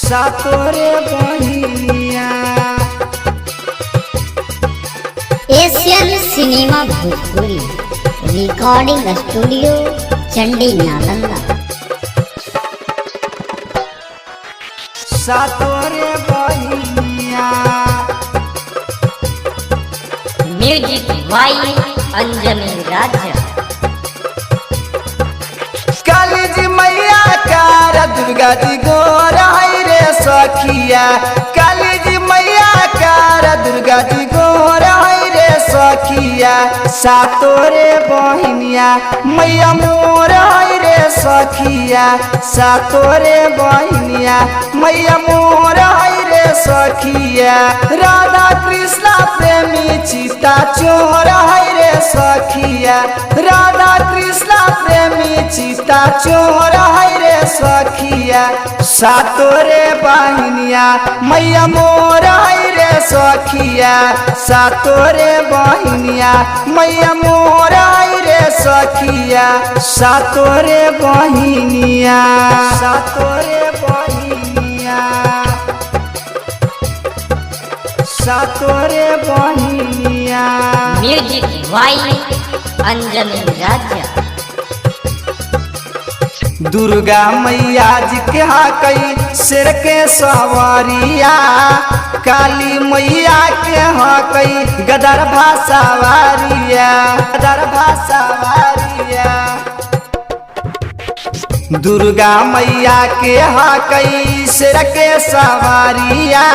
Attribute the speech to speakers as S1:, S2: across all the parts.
S1: सातोरे बहिनिया।
S2: Asian cinema Bhojpuri recording studio Chandi Nalanda.
S1: सातोरे बहिनिया।
S2: Music बाई अंजनी राजा।
S1: काली जी मैया कार दुर्गा जी गोर है रे सखिया। काली जी मैया कार दुर्गा जी गोर है रे सखिया। सातोरे बहिनिया मैया मोर है रे सखिया। सातोरे बहिनिया मैया मोर है रे सखिया। राधा कृष्ण प्रेमी सीता चोर है रे सखिया। राधा कृष्ण प्रेमी सीता चोर है रे सखिया। सातोरे बहिनिया मैया मोर है रे सखिया। सातोरे बहिनिया मैया मोर है रे सखिया। सातोरे बहिनिया। सातोरे बहिनिया। सातोरे बहिनिया।
S2: म्यूजिक बाई अंजनी राजा।
S1: दुर्गा मैया जी के हकई शेर के सवारिया। काली मैया के हकई गदर भाषावारिया। गदर भाषावारिया। दुर्गा मैया के हकई शेर के सवारिया।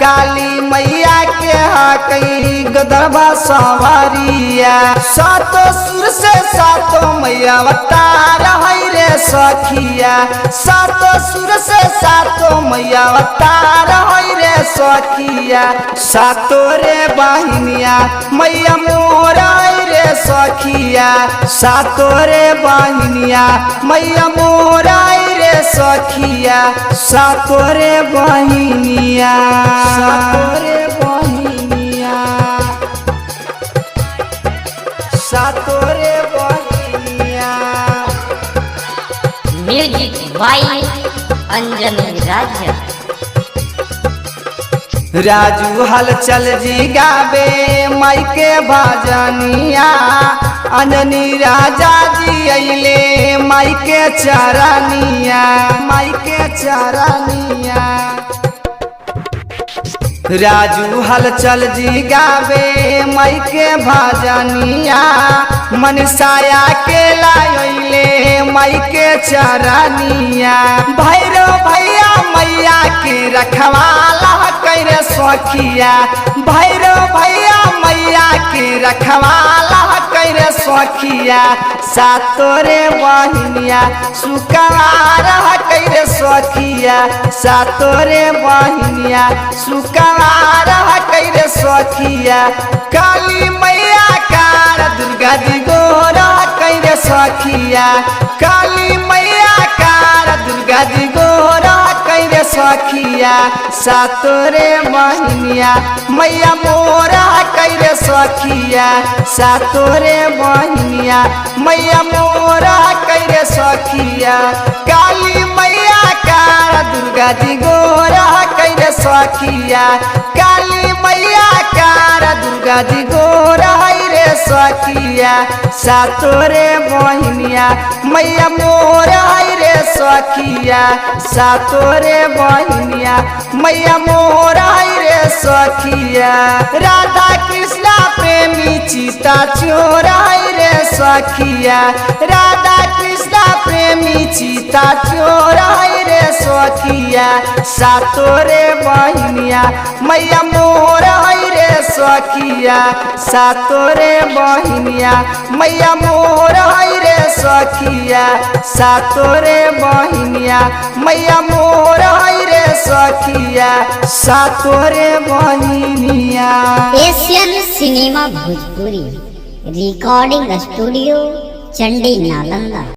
S1: काली मैया के हकई गदरभा सवारिया। सातो सुर से सातो मैया अवतार है रे सखिया। सातो सुर से सातो मैया अवतार है रे सखिया। सातोरे बहिनिया मैया मोर है रे सखिया। सातोरे बहिनिया मैया मोर है रे सखिया। सातोरे बहिनिया। सातोरे बहिनिया। सातोरे बहिनिया।
S2: म्यूजिक बाई अंजनी राजा।
S1: राजू हलचल जी गावे माई के भजनिया। अंजनी राजा जी अइले माई के चरनिया। माई के चरनिया। राजू हलचल जी गावे माई के भजनिया। मनसाया के लाइले माई के चरनिया। भैरव भैया मैया के रखवाला कैरे सखिया। भैरव भैया मैया के रखवाला कैरे सखिया। सातोरे बहिनिया सुकवार कैरे सखिया। सातोरे बहिनिया सुकवार कैरे सखिया। काली मैया कार दुर्गा जी गोर कैरे सखिया। काली मैया कार दुर्गा जी गोर कैरे सखिया। सातोरे बहिनिया मैया मोर कैरे सखिया। सातोरे बहिनिया मैया मोर कैरे सखिया। काली मैया कार दुर्गा जी गोर कैरे सखिया। काली मैया कार दुर्गा जी गोर रे सखिया। सातोरे बहिनिया मैया मोर रे सखिया। सातोरे बहिनिया मैया मोर रे सखिया। राधा कृष्ण प्रेमी सीता चोर रे सखिया। राधा कृष्ण प्रेमी सीता चोर रे सखिया। सातोरे बहिनिया मैया मोर रे सखिया। सातोरे बहिनिया मैया मोर रे सखिया। सातोरे बहिनिया मैया मोर रे सखिया। सातोरे बहिनिया।
S2: Asian cinema Bhojpuri recording studio Chandi Nalanda.